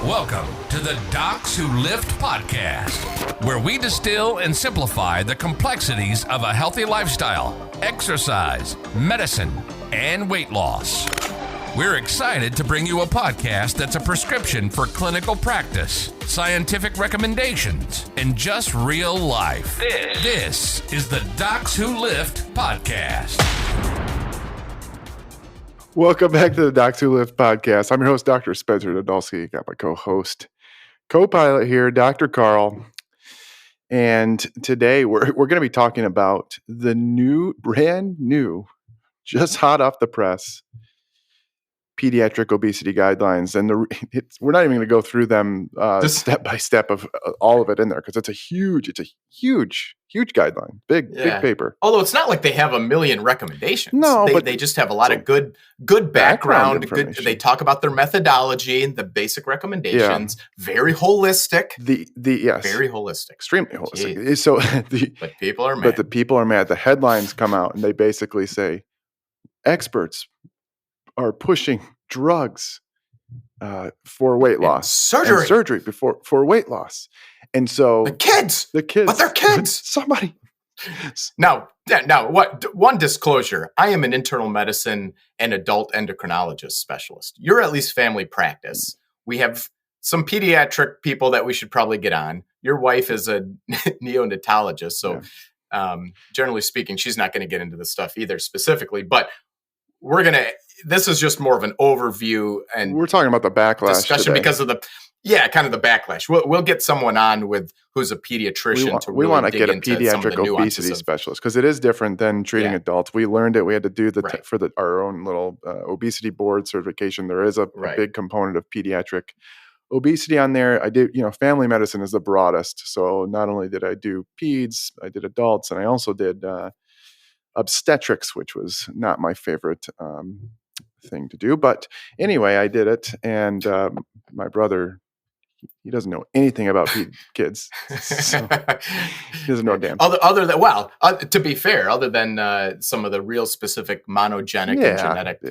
Welcome to the Docs Who Lift podcast, where we distill and simplify the complexities of a healthy lifestyle, exercise, medicine, and weight loss. We're excited to bring you a podcast that's a prescription for clinical practice, scientific recommendations, and just real life. This is the Docs Who Lift podcast. Welcome back to the Docs Who Lift podcast. I'm your host, Dr. Spencer Nadolsky. Got my co-host, co-pilot here, Dr. Karl. And today we're going to be talking about the brand new, just hot off the press, pediatric obesity guidelines. And we're not even going to go through them step by step of all of it in there because it's a huge guideline, big paper. Although it's not like they have a million recommendations. No, but they just have a lot of good background. They talk about their methodology and the basic recommendations. Yeah. Very holistic. Yes, very holistic, extremely holistic. Jeez. So, but people are mad. But the people are mad. The headlines come out and they basically say experts are pushing drugs for weight loss, and surgery for weight loss, and so the kids, but they're kids. Somebody. Now, what? One disclosure: I am an internal medicine and adult endocrinologist specialist. You're at least family practice. We have some pediatric people that we should probably get on. Your wife is a neonatologist, so generally speaking, she's not going to get into this stuff either specifically, but this is just more of an overview, and we're talking about the backlash discussion today. Because of the backlash. We'll get someone on who's a pediatrician we want to get a pediatric obesity specialist because it is different than treating adults. We learned it. We had to do our own little obesity board certification. There is a big component of pediatric obesity on there. I did, family medicine is the broadest. So not only did I do peds, I did adults, and I also did obstetrics, which was not my favorite thing to do. But anyway, I did it. And my brother, he doesn't know anything about kids. So he doesn't know a damn. To be fair, other than some of the real specific monogenic and genetic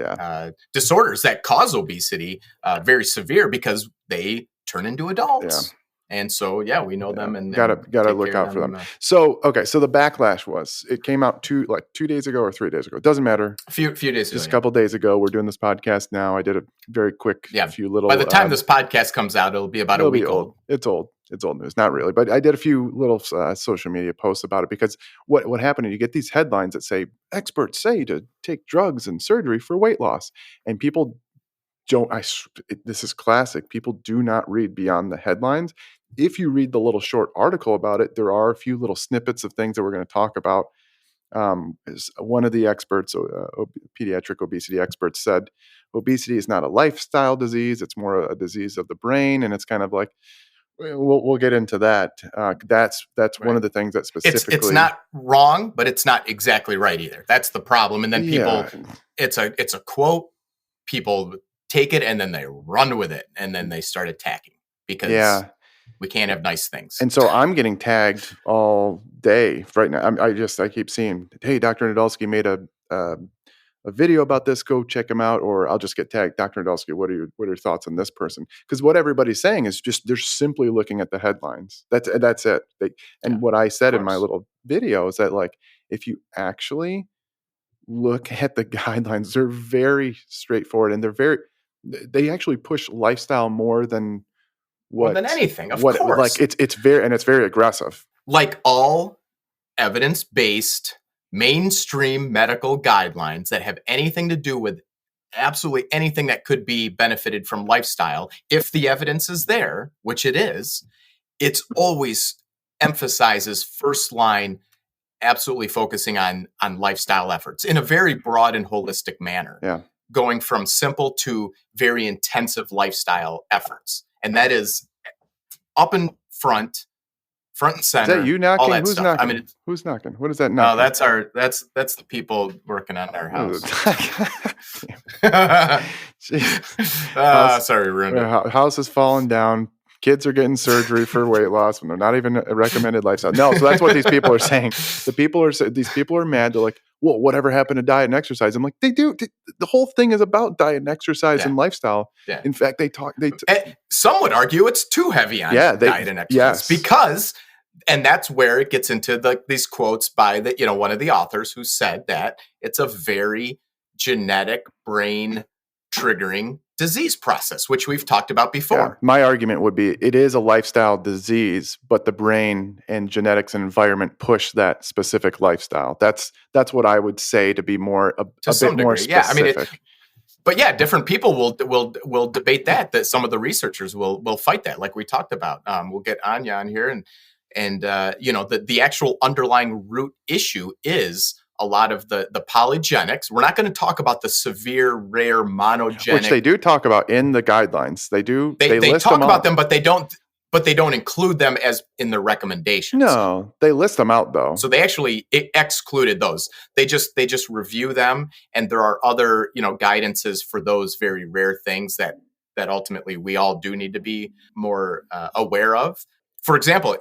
disorders that cause obesity, very severe because they turn into adults. Yeah. And so, we know them and gotta look out for them. So the backlash it came out 2 days ago or 3 days ago. It doesn't matter. A few days ago. Just a couple days ago. We're doing this podcast now. I did a very quick few little. By the time this podcast comes out, it'll be about a week old. It's old. It's old news. Not really, but I did a few little social media posts about it because what happened is you get these headlines that say experts say to take drugs and surgery for weight loss, and people don't. This is classic. People do not read beyond the headlines. If you read the little short article about it, there are a few little snippets of things that we're going to talk about. One of the experts, pediatric obesity experts, said obesity is not a lifestyle disease; it's more a disease of the brain, and it's kind of like we'll get into that. That's one of the things that specifically it's not wrong, but it's not exactly right either. That's the problem. And then people, it's a quote. People take it and then they run with it, and then they start attacking because we can't have nice things. And so I'm getting tagged all day right now. I keep seeing, hey, Dr. Nadolsky made a video about this. Go check him out. Or I'll just get tagged, Dr. Nadolsky. What are your thoughts on this person? Because what everybody's saying is just they're simply looking at the headlines. That's it. What I said in my little video is that if you actually look at the guidelines, they're very straightforward and they actually push lifestyle more than anything, of course. It's very aggressive. Like all evidence-based mainstream medical guidelines that have anything to do with absolutely anything that could be benefited from lifestyle, if the evidence is there, which it is, it's always emphasizes first line, absolutely focusing on lifestyle efforts in a very broad and holistic manner. Yeah. Going from simple to very intensive lifestyle efforts. And that is up in front and center. Is that you knocking? All that Who's stuff. knocking? Who's knocking? What is that knocking? No, that's the people working on our house. Sorry, ruined it. House is falling down. Kids are getting surgery for weight loss when they're not even a recommended lifestyle. No, so that's what these people are saying. These people are mad. They're like, well, whatever happened to diet and exercise? I'm like, they do. The whole thing is about diet and exercise and lifestyle. Yeah. In fact, some would argue it's too heavy on diet and exercise because, and that's where it gets into these quotes by one of the authors who said that it's a very genetic brain triggering disease process, which we've talked about before. Yeah. My argument would be it is a lifestyle disease, but the brain and genetics and environment push that specific lifestyle. That's what I would say to be more a bit more specific. Yeah, I mean, but yeah, different people will debate that some of the researchers will fight that, like we talked about. We'll get Anya on here, and the actual underlying root issue is a lot of the polygenics. We're not going to talk about the severe, rare, monogenic, which they do talk about in the guidelines. They do. They talk about them, but they don't include them as in the recommendations. No, they list them out though. So they actually excluded those. They just review them, and there are other guidances for those very rare things that ultimately we all do need to be more aware of. For example,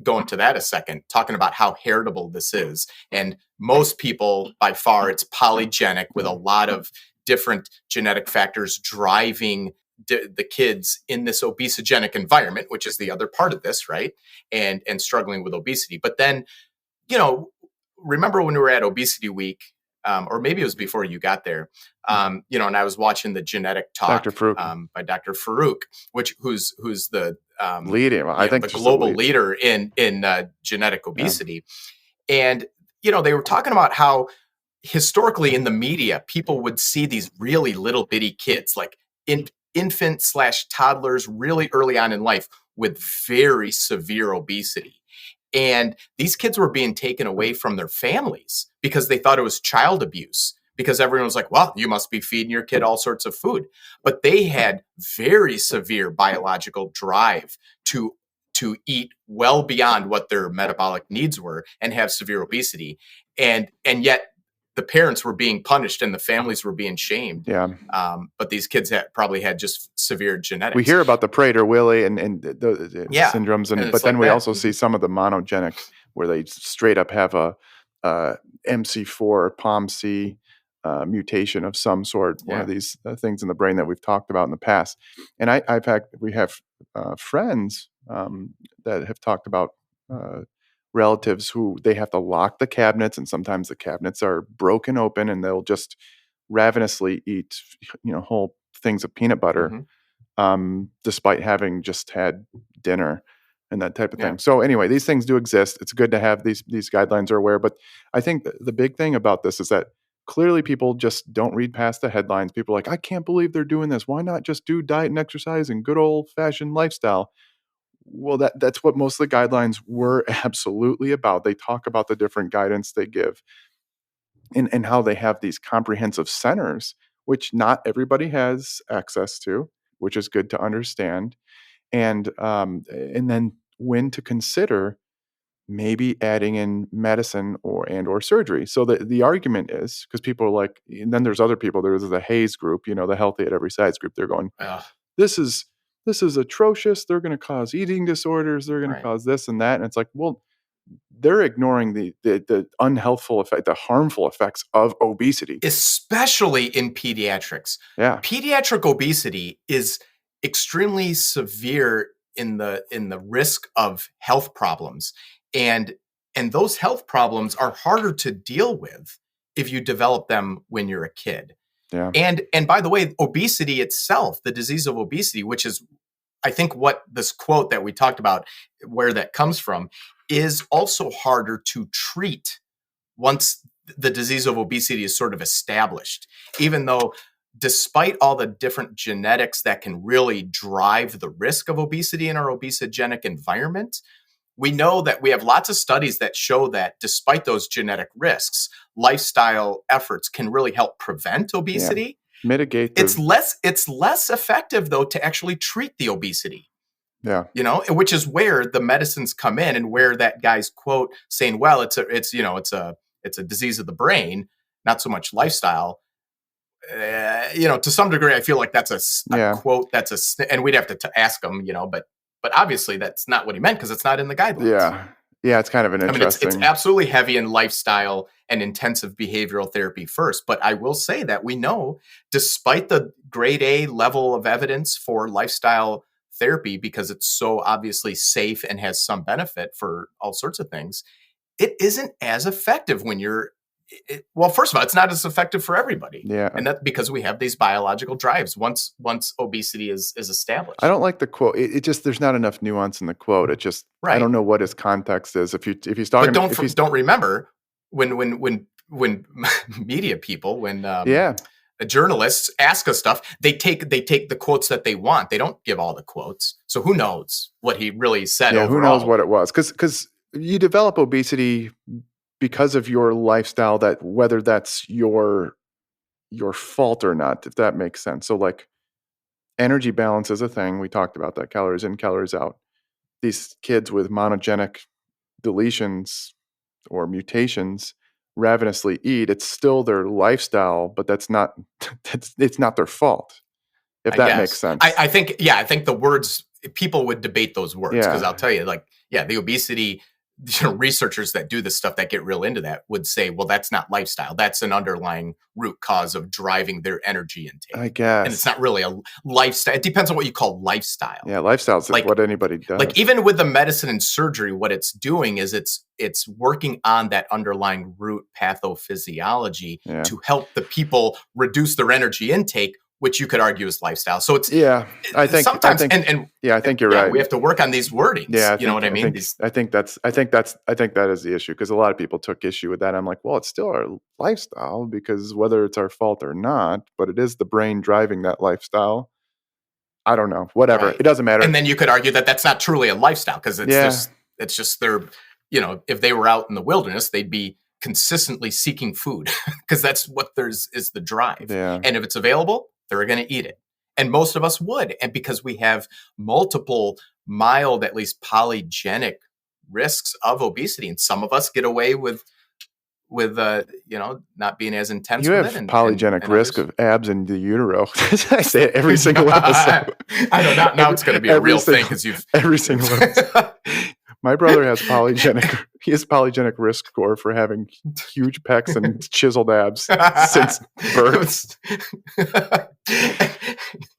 going to that a second, talking about how heritable this is, and most people by far it's polygenic with a lot of different genetic factors driving the kids in this obesogenic environment, which is the other part of this, right? And struggling with obesity. But then, remember when we were at Obesity Week, or maybe it was before you got there, and I was watching the genetic talk by Dr. Farouk, who's the leading, I think, the global leader in genetic obesity. Yeah. And, they were talking about how historically in the media, people would see these really little bitty kids, like infant/toddlers really early on in life with very severe obesity. And these kids were being taken away from their families because they thought it was child abuse, because everyone was like, well, you must be feeding your kid all sorts of food. But they had very severe biological drive to eat well beyond what their metabolic needs were and have severe obesity. And yet the parents were being punished and the families were being shamed. Yeah. But these kids probably had just severe genetics. We hear about the Prader-Willi and the syndromes, but then we also see some of the monogenic where they straight up have a MC4 or POMC mutation of some sort. One of these things in the brain that we've talked about in the past. And we have friends that have talked about relatives who they have to lock the cabinets, and sometimes the cabinets are broken open and they'll just ravenously eat, whole things of peanut butter, despite having just had dinner and that type of thing. So anyway, these things do exist. It's good to have these guidelines are aware, but I think the big thing about this is that clearly people just don't read past the headlines. People are like, I can't believe they're doing this. Why not just do diet and exercise and good old fashioned lifestyle? Well, that's what most of the guidelines were absolutely about. They talk about the different guidance they give and how they have these comprehensive centers, which not everybody has access to, which is good to understand. And then when to consider maybe adding in medicine or surgery. So the argument is, because people are like, and then there's other people, there's the Hayes group, the Healthy at Every Size group. They're going, this is atrocious. They're going to cause eating disorders. They're going to cause this and that. And it's like, well, they're ignoring the unhealthful effect, the harmful effects of obesity, especially in pediatrics. Yeah, pediatric obesity is extremely severe in the risk of health problems, and those health problems are harder to deal with if you develop them when you're a kid. Yeah. And by the way, obesity itself, the disease of obesity, which is, I think, what this quote that we talked about, where that comes from, is also harder to treat once the disease of obesity is sort of established. Even though, despite all the different genetics that can really drive the risk of obesity in our obesogenic environment, we know that we have lots of studies that show that despite those genetic risks, lifestyle efforts can really help prevent obesity. Yeah. Mitigate. It's less effective though to actually treat the obesity. Yeah. Which is where the medicines come in, and where that guy's quote saying, well, it's a disease of the brain, not so much lifestyle. To some degree, I feel like that's a quote. And we'd have to ask him, but obviously that's not what he meant, because it's not in the guidelines. Yeah. Yeah, it's kind of an I mean, it's interesting. absolutely heavy in lifestyle and intensive behavioral therapy first. But I will say that we know, despite the grade A level of evidence for lifestyle therapy, because it's so obviously safe and has some benefit for all sorts of things, it isn't as effective when you're well, first of all, it's not as effective for everybody. Yeah. And that's because we have these biological drives once obesity is established. I don't like the quote. It just, there's not enough nuance in the quote. It just, I don't know what his context is. If he's talking, but don't remember when media people, when journalists ask us stuff, they take the quotes that they want. They don't give all the quotes. So who knows what he really said overall. Who knows what it was? Because you develop obesity because of your lifestyle, that whether that's your fault or not, if that makes sense. So like energy balance is a thing. We talked about that, calories in, calories out. These kids with monogenic deletions or mutations ravenously eat. It's still their lifestyle, but that's not, it's not their fault. If that makes sense. I think the words, people would debate those words, because I'll tell you, like, the obesity researchers that do this stuff that get real into that would say, well, that's not lifestyle. That's an underlying root cause of driving their energy intake. I guess. And it's not really a lifestyle. It depends on what you call lifestyle. Yeah, lifestyle is like what anybody does. Like even with the medicine and surgery, what it's doing is it's working on that underlying root pathophysiology to help the people reduce their energy intake, which you could argue is lifestyle. So it's I think sometimes I think you're right. We have to work on these wordings. Yeah, you know what I mean? I think that is the issue, because a lot of people took issue with that. I'm like, well, it's still our lifestyle, because whether it's our fault or not, but it is the brain driving that lifestyle. I don't know, whatever. Right. It doesn't matter. And then you could argue that that's not truly a lifestyle, because it's just their, if they were out in the wilderness, they'd be consistently seeking food, because that's what is the drive. Yeah. And if it's available, they're going to eat it. And most of us would. And because we have multiple mild, at least polygenic risks of obesity, and some of us get away with not being as intense. You have polygenic risk of abs in the utero. I say it every single episode. I know. Now it's going to be a real thing, because you've every single episode. My brother has polygenic risk score for having huge pecs and chiseled abs since birth.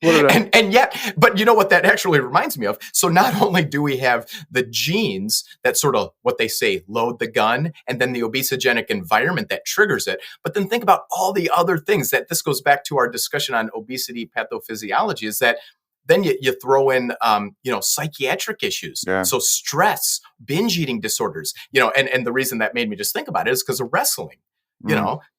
And yet, but you know what that actually reminds me of? So not only do we have the genes that sort of, what they say, load the gun, and then the obesogenic environment that triggers it, but then think about all the other things that this goes back to our discussion on obesity pathophysiology, is that then you throw in, psychiatric issues. Yeah. So stress, binge eating disorders, and the reason that made me just think about it is because of wrestling,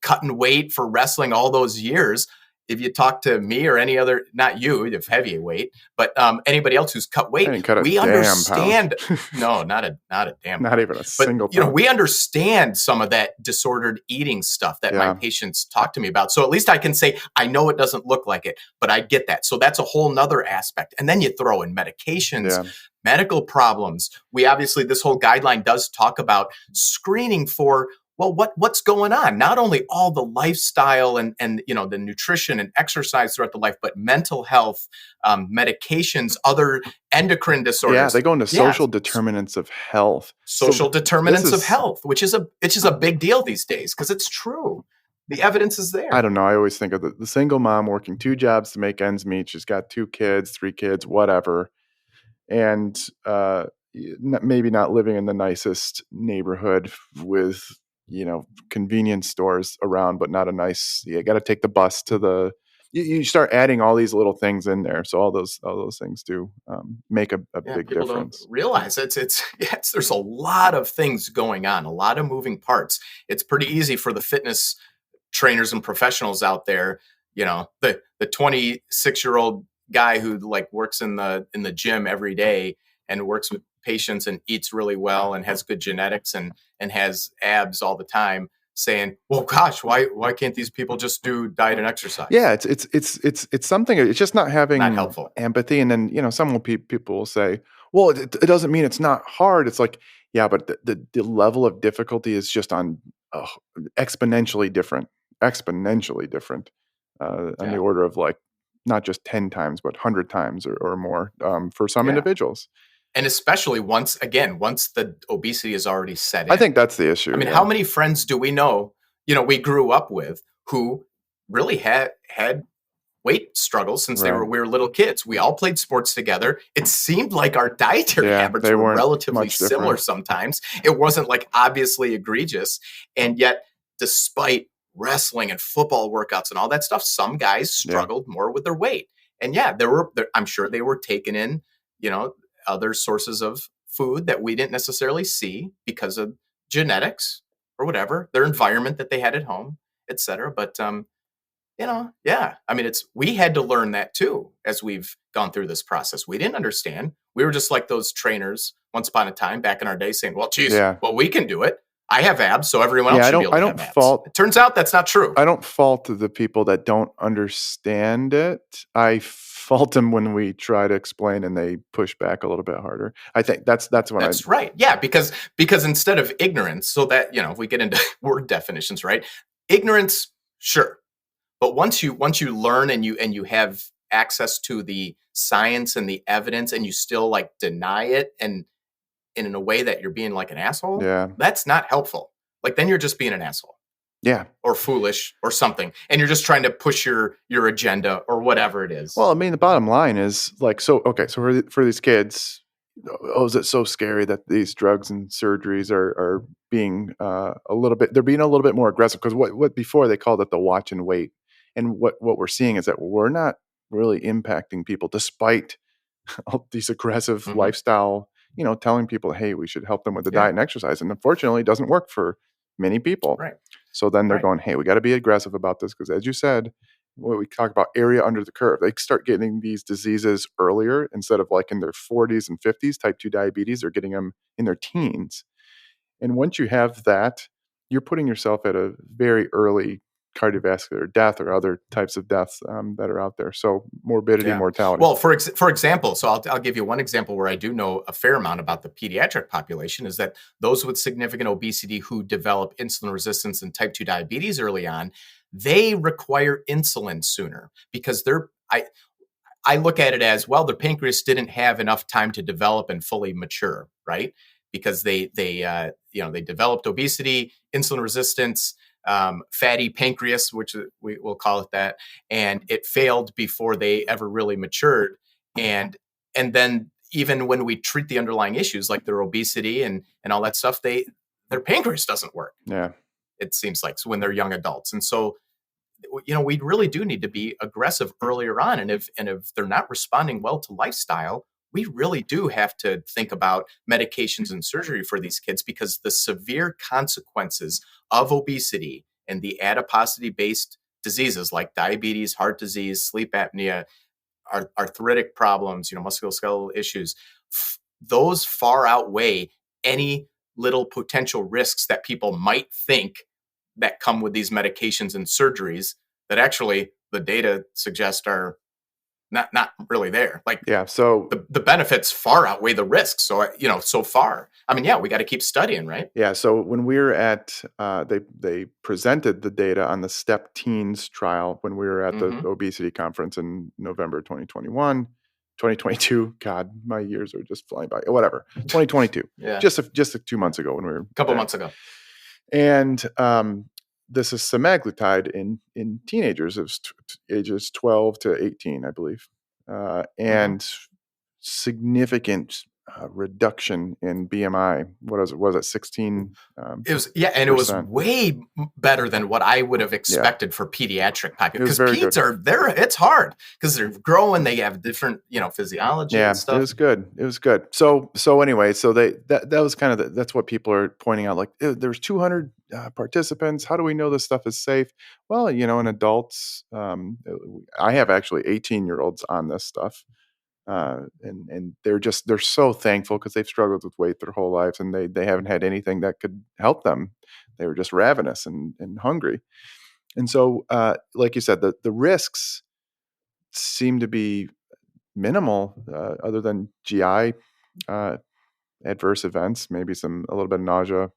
cutting weight for wrestling all those years. If you talk to me or any other, not you, if heavyweight, but anybody else who's cut weight, we understand. No, not a damn. Not even a single. But, we understand some of that disordered eating stuff that my patients talk to me about. So at least I can say, I know it doesn't look like it, but I get that. So that's a whole nother aspect. And then you throw in medications, medical problems. We obviously, this whole guideline does talk about screening for, well, what's going on? Not only all the lifestyle and the nutrition and exercise throughout the life, but mental health, medications, other endocrine disorders. Yeah, they go into social determinants of health. Social determinants of health, which is a big deal these days, because it's true. The evidence is there. I don't know. I always think of the single mom working 2 jobs to make ends meet. She's got 2 kids, 3 kids, whatever, and maybe not living in the nicest neighborhood with convenience stores around, but not a nice, you got to take the bus to you start adding all these little things in there. So all those things do make a big people difference. Don't realize there's a lot of things going on, a lot of moving parts. It's pretty easy for the fitness trainers and professionals out there, the 26-year-old guy who works in the gym every day and works with patients and eats really well and has good genetics and has abs all the time, saying, well, gosh, why can't these people just do diet and exercise? Yeah, it's something. It's just not having helpful empathy. And then some people will say, well, it doesn't mean it's not hard. It's like, yeah, but the level of difficulty is just on exponentially different on the order of not just 10 times, but 100 times or more for some individuals. And especially once the obesity is already set in. I think that's the issue. I mean, how many friends do we know, we grew up with who really had weight struggles since we were little kids? We all played sports together. It seemed like our dietary habits were relatively similar sometimes. It wasn't like obviously egregious. And yet, despite wrestling and football workouts and all that stuff, some guys struggled more with their weight. And I'm sure they were taking in, other sources of food that we didn't necessarily see because of genetics or whatever, their environment that they had at home, et cetera. But, I mean, we had to learn that too, as we've gone through this process. We didn't understand. We were just like those trainers once upon a time back in our day saying, well, geez, we can do it. I have abs, so everyone else should be able to have abs. It turns out that's not true. I don't fault the people that don't understand it. I fault them when we try to explain and they push back a little bit harder. I think that's right. Yeah, because instead of ignorance, so that, if we get into word definitions, right? Ignorance, sure. But once you learn and you have access to the science and the evidence and you still like deny it and in a way that you're being like an asshole, that's not helpful. Like then you're just being an asshole. Yeah. Or foolish or something. And you're just trying to push your agenda or whatever it is. Well, I mean, the bottom line is like, so for these kids, is it so scary that these drugs and surgeries are being they're being a little bit more aggressive? Because what before they called it the watch and wait. And what we're seeing is that we're not really impacting people despite all these aggressive lifestyle, telling people, hey, we should help them with the diet and exercise. And unfortunately, it doesn't work for many people. Right. So then they're going, hey, we got to be aggressive about this. Because as you said, what we talk about area under the curve, they start getting these diseases earlier instead of like in their 40s and 50s. Type 2 diabetes, they're getting them in their teens. And once you have that, you're putting yourself at a very early cardiovascular death or other types of deaths that are out there. So morbidity, mortality. Well, for example, so I'll give you one example where I do know a fair amount about the pediatric population is that those with significant obesity who develop insulin resistance and type 2 diabetes early on, they require insulin sooner because I look at it as, well, their pancreas didn't have enough time to develop and fully mature, right? Because they developed obesity, insulin resistance, fatty pancreas, which we will call it that, and it failed before they ever really matured. And then even when we treat the underlying issues like their obesity and all that stuff, their pancreas doesn't work. Yeah, it seems like, so when they're young adults. And so, we really do need to be aggressive earlier on. And if they're not responding well to lifestyle, we really do have to think about medications and surgery for these kids because the severe consequences of obesity and the adiposity-based diseases like diabetes, heart disease, sleep apnea, arthritic problems, musculoskeletal issues, those far outweigh any little potential risks that people might think that come with these medications and surgeries that actually the data suggest are not really there. Like, so the benefits far outweigh the risks. So, so far, I mean, we got to keep studying, right? Yeah. So when we were at, they presented the data on the STEP Teens trial when we were at the obesity conference in November 2021, 2022. God, my years are just flying by. Whatever. 2022. Just 2 months ago when we were a couple months ago. And this is semaglutide in teenagers of ages 12 to 18, I believe, and significant reduction in BMI. What was it? 16. It was and it was way better than what I would have expected for pediatric population. Because peds are there. It's hard because they're growing. They have different physiology and stuff. It was good. So anyway, so that was kind of that's what people are pointing out. Like there's 200 participants. How do we know this stuff is safe? Well, in adults, I have actually 18-year-olds on this stuff. And they're so thankful because they've struggled with weight their whole lives and they haven't had anything that could help them. They were just ravenous and hungry. And so, like you said, the risks seem to be minimal, other than GI adverse events, maybe a little bit of nausea.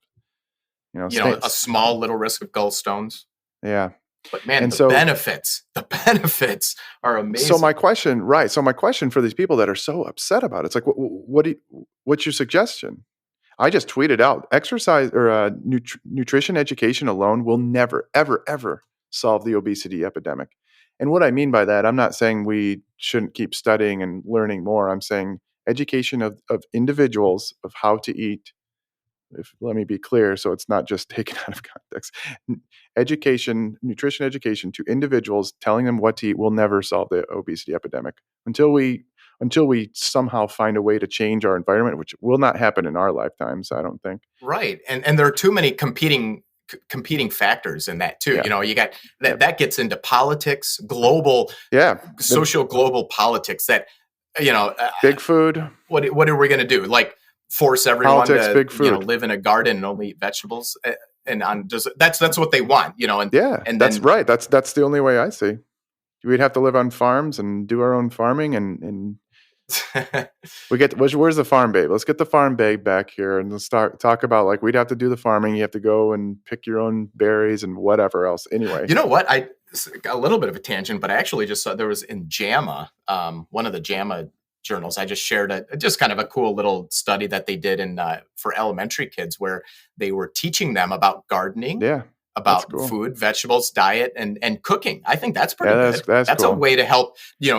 A small little risk of gallstones. Yeah. But man, And the so, benefits are amazing. so my question for these people that are so upset about it, it's like, what's your suggestion? I just tweeted out exercise or nutrition education alone will never, ever, ever solve the obesity epidemic. And what I mean by that, I'm not saying we shouldn't keep studying and learning more. I'm saying education of individuals of how to eat. Let me be clear, so it's not just taken out of context. Nutrition education to individuals, telling them what to eat will never solve the obesity epidemic until we somehow find a way to change our environment, which will not happen in our lifetimes, I don't think. Right. And there are too many competing factors in that too. Yeah. You got that gets into politics, global, social global politics that, big food. What are we going to do? Like force everyone Politics, to, big food. Live in a garden and only eat vegetables and that's what they want, and that's right. That's the only way I see. We'd have to live on farms and do our own farming and where's the farm babe? Let's get the farm babe back here and let's talk about, like, we'd have to do the farming. You have to go and pick your own berries and whatever else. Anyway, you know what? A little bit of a tangent, but I actually just saw there was in JAMA, one of the JAMA journals. I just shared just kind of a cool little study that they did for elementary kids where they were teaching them about gardening. Yeah. About food, vegetables, diet, and cooking. I think that's pretty good. That's cool. A way to help,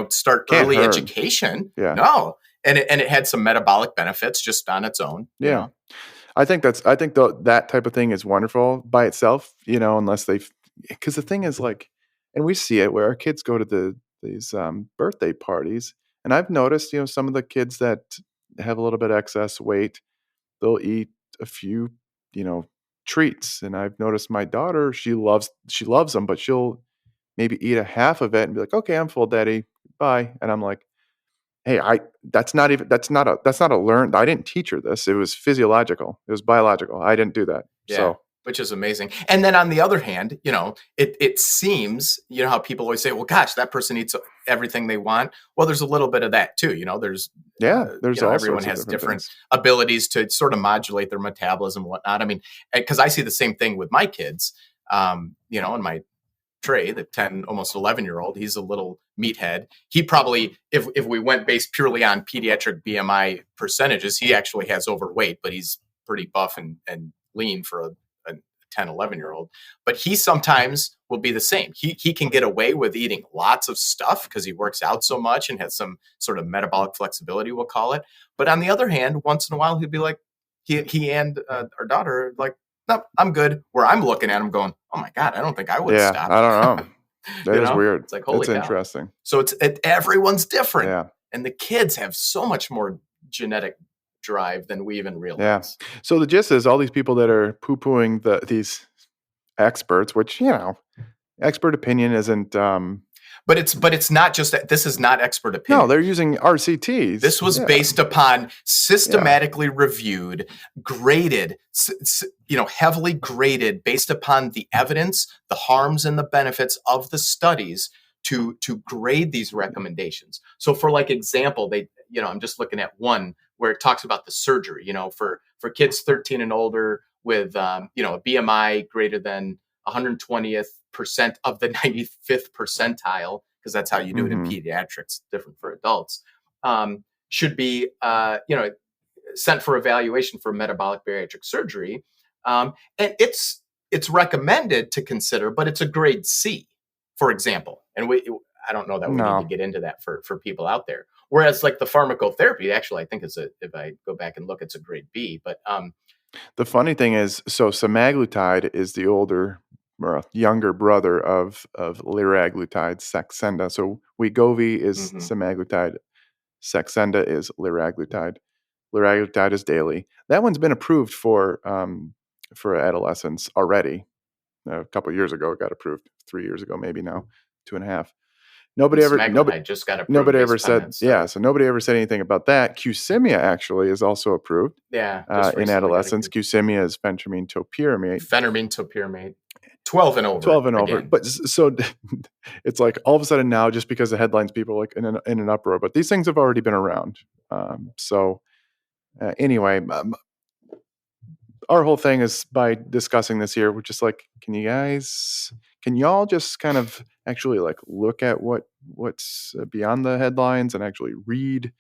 start early education. Yeah. No. And it had some metabolic benefits just on its own. Yeah. I think that type of thing is wonderful by itself, unless because the thing is, like, and we see it where our kids go to these birthday parties, and I've noticed, some of the kids that have a little bit of excess weight, they'll eat a few, treats. And I've noticed my daughter, she loves them, but she'll maybe eat a half of it and be like, okay, I'm full, daddy, bye. And I'm like, hey, that's not a learned, I didn't teach her this. It was physiological. It was biological. I didn't do that. Yeah. So, which is amazing. And then on the other hand, it seems, how people always say, well, gosh, that person eats everything they want. Well, there's a little bit of that too. There's all everyone has different abilities to sort of modulate their metabolism and whatnot. I mean, because I see the same thing with my kids, and my Trey, the 10, almost 11-year-old, he's a little meathead. He probably, if we went based purely on pediatric BMI percentages, he actually has overweight, but he's pretty buff and lean for a 10, 11-year-old. But he sometimes will be the same. He can get away with eating lots of stuff because he works out so much and has some sort of metabolic flexibility, we'll call it. But on the other hand, once in a while, he'd be like, he and our daughter, like, no, I'm good. Where I'm looking at him going, oh my God, I don't think I would stop. I don't know. That is weird. It's like, holy cow. Interesting. So everyone's different. Yeah. And the kids have so much more genetic drive than we even realize. Yeah. So the gist is all these people that are poo-pooing these experts, which, expert opinion isn't... But it's not just that. This is not expert opinion. No, they're using RCTs. This was based upon systematically reviewed, graded, heavily graded based upon the evidence, the harms and the benefits of the studies to grade these recommendations. So for like example, I'm just looking at one where it talks about the surgery, for kids 13 and older with, a BMI greater than 120th percent of the 95th percentile, because that's how you do it in pediatrics, different for adults, should be, sent for evaluation for metabolic bariatric surgery. And it's recommended to consider, but it's a grade C, for example. And I don't know that we need to get into that for people out there. Whereas like the pharmacotherapy, actually, I think if I go back and look, it's a grade B. But the funny thing is, so semaglutide is the older or younger brother of liraglutide, Saxenda. So Wegovy is semaglutide, Saxenda is liraglutide. Liraglutide is daily. That one's been approved for adolescents already. A couple of years ago, it got approved. 3 years ago, maybe now, 2.5. Nobody ever said, so nobody ever said anything about that. Qsymia actually is also approved. Yeah. In adolescents, Qsymia is phentermine topiramate. 12 and over. 12 and over. But so it's like all of a sudden now, just because the headlines, people are like in an uproar, but these things have already been around. Anyway, our whole thing is by discussing this here, we're just like, can y'all just kind of actually like look at what's beyond the headlines and actually read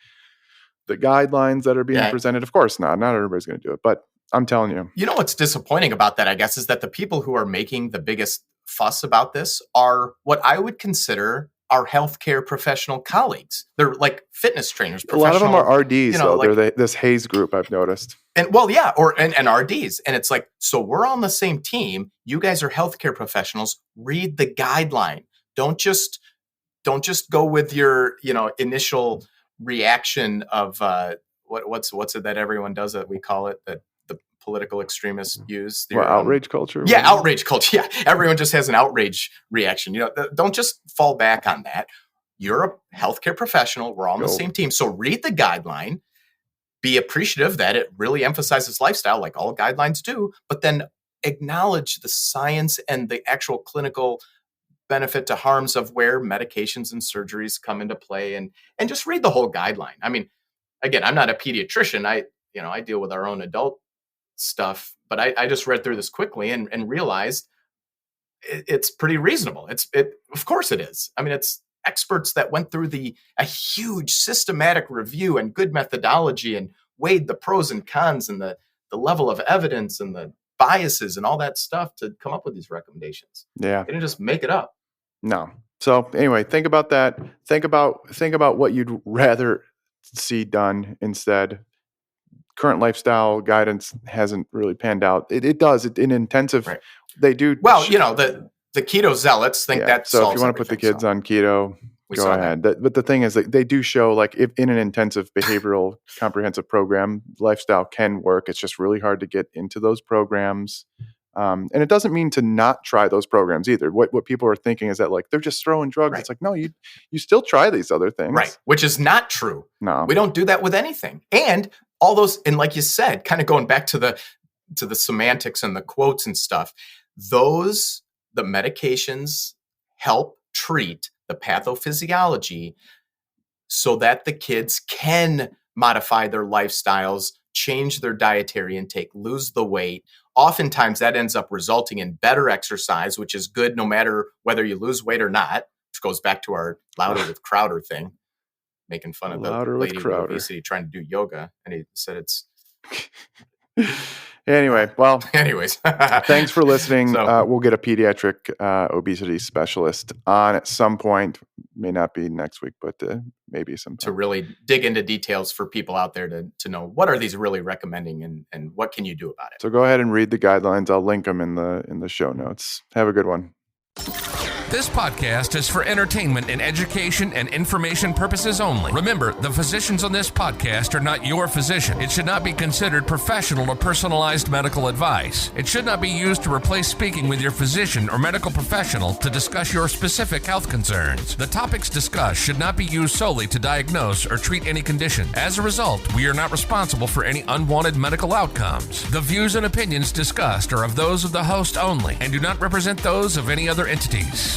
the guidelines that are being presented? Of course not everybody's going to do it, but I'm telling you. You know what's disappointing about that, I guess, is that the people who are making the biggest fuss about this are what I would consider our healthcare professional colleagues. They're like fitness trainers. A lot of them are RDs, though. Like, they're this Hayes group, I've noticed. And well, yeah, and RDs. And it's like, so we're on the same team. You guys are healthcare professionals. Read the guideline. Don't just go with your, initial reaction of what's it that everyone does that we call it, that the political extremists use. Outrage culture? Yeah, outrage culture. Yeah, everyone just has an outrage reaction. Don't just fall back on that. You're a healthcare professional. We're all on the same team. So read the guideline. Be appreciative that it really emphasizes lifestyle, like all guidelines do, but then acknowledge the science and the actual clinical benefit to harms of where medications and surgeries come into play, and just read the whole guideline. I mean, again, I'm not a pediatrician. I deal with our own adult stuff, but I just read through this quickly and realized it's pretty reasonable. Of course it is. I mean, it's experts that went through a huge systematic review and good methodology and weighed the pros and cons and the level of evidence and the biases and all that stuff to come up with these recommendations. Yeah. They didn't just make it up. No. So anyway, think about that. Think about what you'd rather see done instead. Current lifestyle guidance hasn't really panned out. It does. In intensive, right. They do. Well, the keto zealots think that so if you want to put the kids on keto, go ahead. But the thing is that they do show, like, if in an intensive behavioral comprehensive program, lifestyle can work. It's just really hard to get into those programs. And it doesn't mean to not try those programs either. What people are thinking is that, like, they're just throwing drugs. Right. It's like, no, you still try these other things. Right. Which is not true. No. We don't do that with anything. And all those, and like you said, kind of going back to the semantics and the quotes and stuff, the medications help treat the pathophysiology so that the kids can modify their lifestyles, change their dietary intake, lose the weight. Oftentimes that ends up resulting in better exercise, which is good no matter whether you lose weight or not, which goes back to our Louder with Crowder thing, making fun of the lady with obesity trying to do yoga. And he said it's... Anyway, well, anyways, thanks for listening. We'll get a pediatric obesity specialist on at some point. May not be next week, but maybe sometime. To really dig into details for people out there to know what are these really recommending and what can you do about it. So go ahead and read the guidelines. I'll link them in the show notes. Have a good one. This podcast is for entertainment and education and information purposes only. Remember, the physicians on this podcast are not your physician. It should not be considered professional or personalized medical advice. It should not be used to replace speaking with your physician or medical professional to discuss your specific health concerns. The topics discussed should not be used solely to diagnose or treat any condition. As a result, we are not responsible for any unwanted medical outcomes. The views and opinions discussed are of those of the host only and do not represent those of any other entities.